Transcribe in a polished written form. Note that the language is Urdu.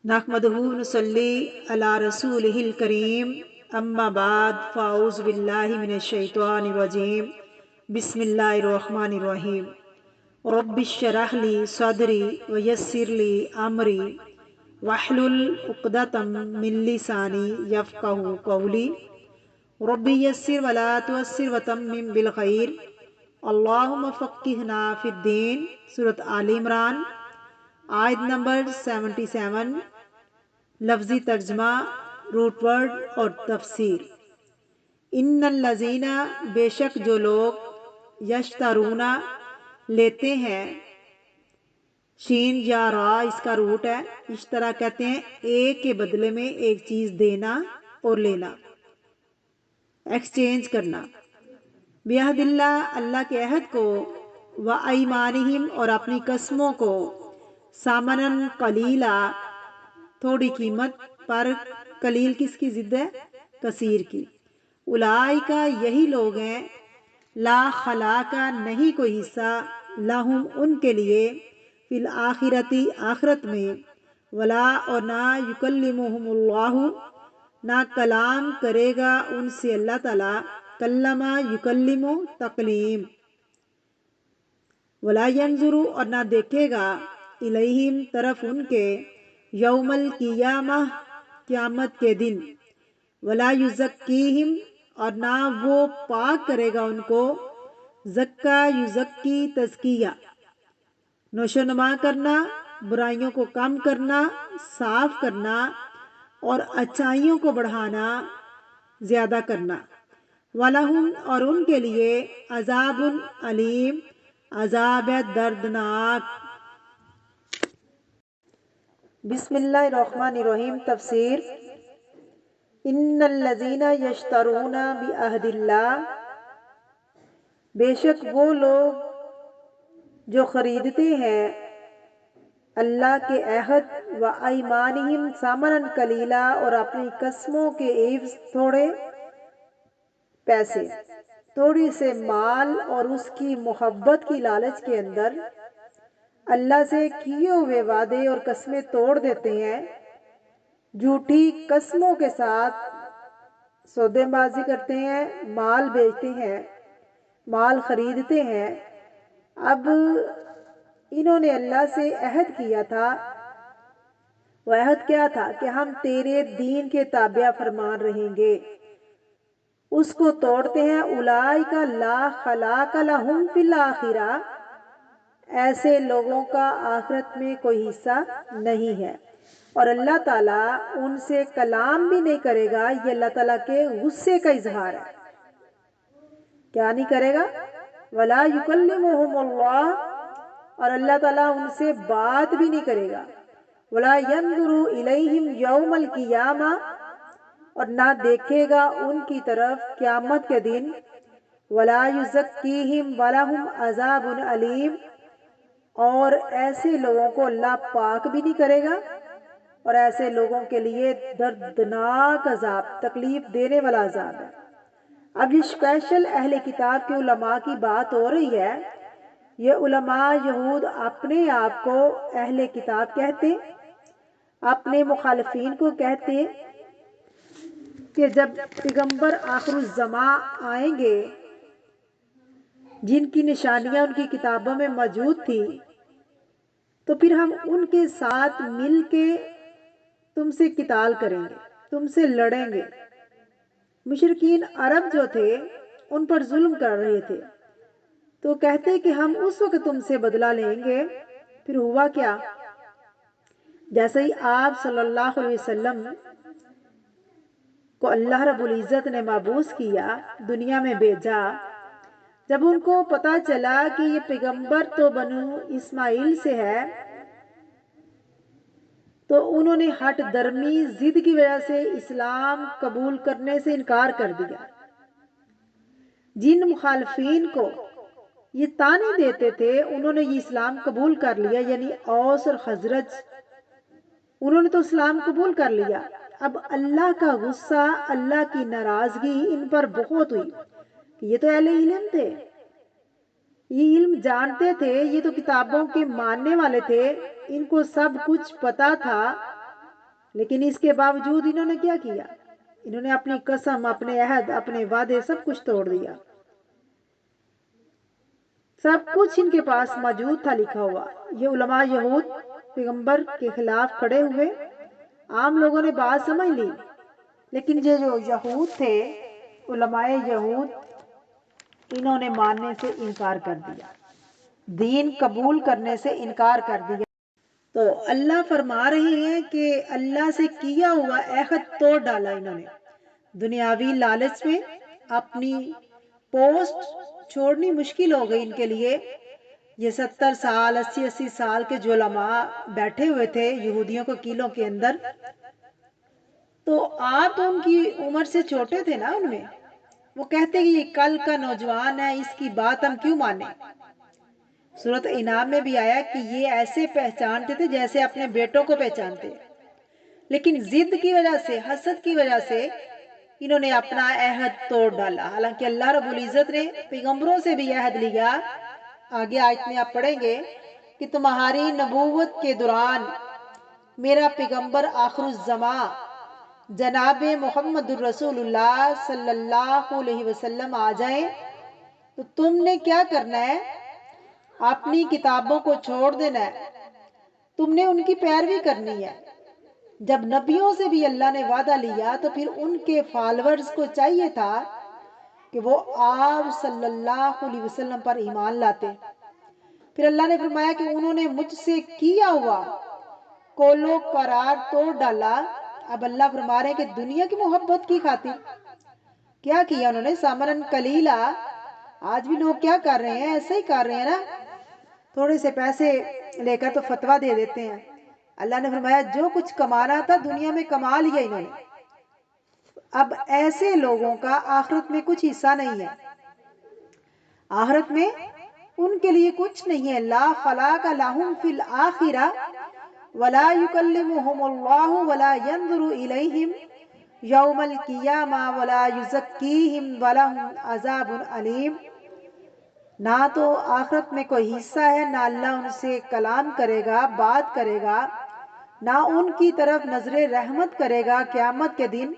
نحمدہ ونصلی علی رسولہ الکریم اما بعد فاعوذ باللہ من الشیطان الرجیم بسم اللہ الرحمن الرحیم رب اشرح لی صدری ویسر لی امری واحلل عقدۃ من لسانی یفقہوا قولی رب یسر ولا تعسر وتمم بالخیر اللہم فقہنا فی الدین۔ سورۃ آل عمران آیت نمبر 77۔ لفظی ترجمہ، روٹ ورڈ اور تفسیر۔ ان الذین، بے شک جو لوگ، یشترون لیتے ہیں، شین یا را اس کا روٹ ہے، اشترا کہتے ہیں ایک کے بدلے میں ایک چیز دینا اور لینا، ایکسچینج کرنا، بعہد اللہ، اللہ کے عہد کو، و ایمانہم اور اپنی قسموں کو، ثمناً قلیلا تھوڑی قیمت پر، قلیل کس کی ضد ہے؟ کثیر کی۔ اولئک یہی لوگ ہیں، لا خلاق نہیں کوئی حصہ، لہم ان کے لیے، فی الآخرۃ آخرت میں، ولا اور نہ یکلمہم اللہ نہ کلام کرے گا ان سے اللہ تعالیٰ، کلم یکلم تکلیم، ولا ینظر اور نہ دیکھے گا، الیہم طرف ان کے، یوم القیامہ قیامت کے دن، ولا یزکیہم اور نہ وہ پاک کرے گا ان کو، زکا یزکی تزکیہ، نشو نما کرنا، برائیوں کو کم کرنا، صاف کرنا اور اچھائیوں کو بڑھانا، زیادہ کرنا، وَلَهُمْ اور ان کے لیے، عذاب علیم عذاب دردناک۔ بسم اللہ الرحمن الرحیم۔ تفسیر۔ ان الذین یشترون بعہد اللہ، بے شک وہ لوگ جو خریدتے ہیں اللہ کے عہد، و ایمانہم ثمناً قلیلا اور اپنی قسموں کے عوض تھوڑے پیسے، تھوڑی سے مال اور اس کی محبت کی لالچ کے اندر اللہ سے کیے ہوئے وعدے اور قسمیں توڑ دیتے ہیں، جھوٹی قسموں کے ساتھ سودے بازی کرتے ہیں، مال بیچتے ہیں، مال خریدتے ہیں۔ اب انہوں نے اللہ سے عہد کیا تھا، وہ عہد کیا تھا کہ ہم تیرے دین کے تابع فرمان رہیں گے، اس کو توڑتے ہیں۔ اولئک لا خلاق لہم فی الآخرہ، ایسے لوگوں کا آخرت میں کوئی حصہ نہیں ہے، اور اللہ تعالیٰ ان سے کلام بھی نہیں کرے گا۔ یہ اللہ تعالیٰ کے غصے کا اظہار ہے۔ کیا نہیں کرے گا؟ ولا یکلمہم اللہ، اور اللہ تعالیٰ ان سے بات بھی نہیں کرے گا۔ ولا ینظر الیہم یوم القیامہ، اور نہ دیکھے گا ان کی طرف قیامت کے دن۔ ولا یزکیہم ولہم عذاب علیم، اور ایسے لوگوں کو اللہ پاک بھی نہیں کرے گا، اور ایسے لوگوں کے لیے دردناک عذاب، تکلیف دینے والا عذاب ہے۔ اب یہ اسپیشل اہل کتاب کے علماء کی بات ہو رہی ہے۔ یہ علماء یہود اپنے آپ کو اہل کتاب کہتے، اپنے مخالفین کو کہتے کہ جب پیغمبر آخر الزماں آئیں گے جن کی نشانیاں ان کی کتابوں میں موجود تھی، تو پھر ہم ان کے ساتھ مل کے تم سے قتال کریں گے، تم سے لڑیں گے۔ مشرکین عرب جو تھے ان پر ظلم کر رہے تھے، تو کہتے کہ ہم اس وقت تم سے بدلہ لیں گے۔ پھر ہوا کیا؟ جیسے ہی آپ صلی اللہ علیہ وسلم کو اللہ رب العزت نے مبعوث کیا، دنیا میں بھیجا، جب ان کو پتا چلا کہ یہ پیغمبر تو بنو اسماعیل سے ہے، تو انہوں نے ہٹ درمی ضد کی وجہ سے اسلام قبول کرنے سے انکار کر دیا۔ جن مخالفین کو یہ طعنے دیتے تھے انہوں نے یہ اسلام قبول کر لیا، یعنی اوس اور خزرج، انہوں نے تو اسلام قبول کر لیا۔ اب اللہ کا غصہ، اللہ کی ناراضگی ان پر بہت ہوئی۔ یہ تو اہل علم تھے، یہ علم جانتے تھے، یہ تو کتابوں کے ماننے والے تھے، ان کو سب کچھ پتا تھا لیکن اس کے باوجود انہوں نے کیا کیا؟ انہوں نے اپنی قسم، اپنے عہد، اپنے وعدے سب کچھ توڑ دیا۔ سب کچھ ان کے پاس موجود تھا لکھا ہوا۔ یہ علماء یہود پیغمبر کے خلاف کھڑے ہوئے، عام لوگوں نے بات سمجھ لی، لیکن یہ جو یہود تھے، علماء یہود، انہوں نے ماننے سے انکار کر دیا، دین قبول کرنے سے انکار کر دیا۔ تو اللہ فرما رہے ہیں کہ اللہ سے کیا ہوا عہد توڑ ڈالا انہوں نے، دنیاوی لالچ میں اپنی پوسٹ چھوڑنی مشکل ہو گئی ان کے لیے۔ یہ 70 سال 80 سال کے جو علماء بیٹھے ہوئے تھے یہودیوں کو قلعوں کے اندر، تو آپ تو ان کی عمر سے چھوٹے تھے نا ان میں، وہ کہتے کہ یہ کل کا نوجوان ہے، اس کی بات ہم کیوں مانیں۔ سورۃ انعام میں بھی آیا کہ یہ ایسے پہچانتے تھے جیسے اپنے بیٹوں کو پہچانتے، لیکن ضد کی وجہ سے، حسد کی وجہ سے انہوں نے اپنا عہد توڑ ڈالا۔ حالانکہ اللہ رب العزت نے پیغمبروں سے بھی عہد لیا۔ آگے آیت میں آپ پڑھیں گے کہ تمہاری نبوت کے دوران میرا پیغمبر آخر الزماں جناب محمد الرسول اللہ صلی اللہ علیہ وسلم آ جائیں تو تم نے کیا کرنا ہے؟ اپنی کتابوں کو چھوڑ دینا ہے، تم نے ان کی پیروی کرنی ہے۔ جب نبیوں سے بھی اللہ نے وعدہ لیا تو پھر ان کے فالورز کو چاہیے تھا کہ وہ آپ صلی اللہ علیہ وسلم پر ایمان لاتے۔ پھر اللہ نے فرمایا کہ انہوں نے مجھ سے کیا ہوا قول و قرار توڑ ڈالا۔ اب اللہ فرما رہے ہیں کہ دنیا کی محبت کی خاطر کیا کیا انہوں نے؟ ثمنً قلیلا۔ آج بھی لوگ کیا کر رہے ہیں؟ ایسے ہی کر رہے ہیں نا، تھوڑے سے پیسے لے کر تو فتویٰ دے دیتے ہیں۔ اللہ نے فرمایا جو کچھ کمانا تھا دنیا میں کما لیا انہوں نے، اب ایسے لوگوں کا آخرت میں کچھ حصہ نہیں ہے، آخرت میں ان کے لیے کچھ نہیں ہے۔ لا خلاق لہم فی الآخرہ ولا یکلمہم اللہ ولا ینظر الیہم یوم القیامہ ولا یزکیہم ولہم عذاب علیم۔ نہ تو آخرت میں کوئی حصہ ہے، نہ اللہ ان سے کلام کرے گا، بات کرے گا، نہ ان کی طرف نظر رحمت کرے گا قیامت کے دن۔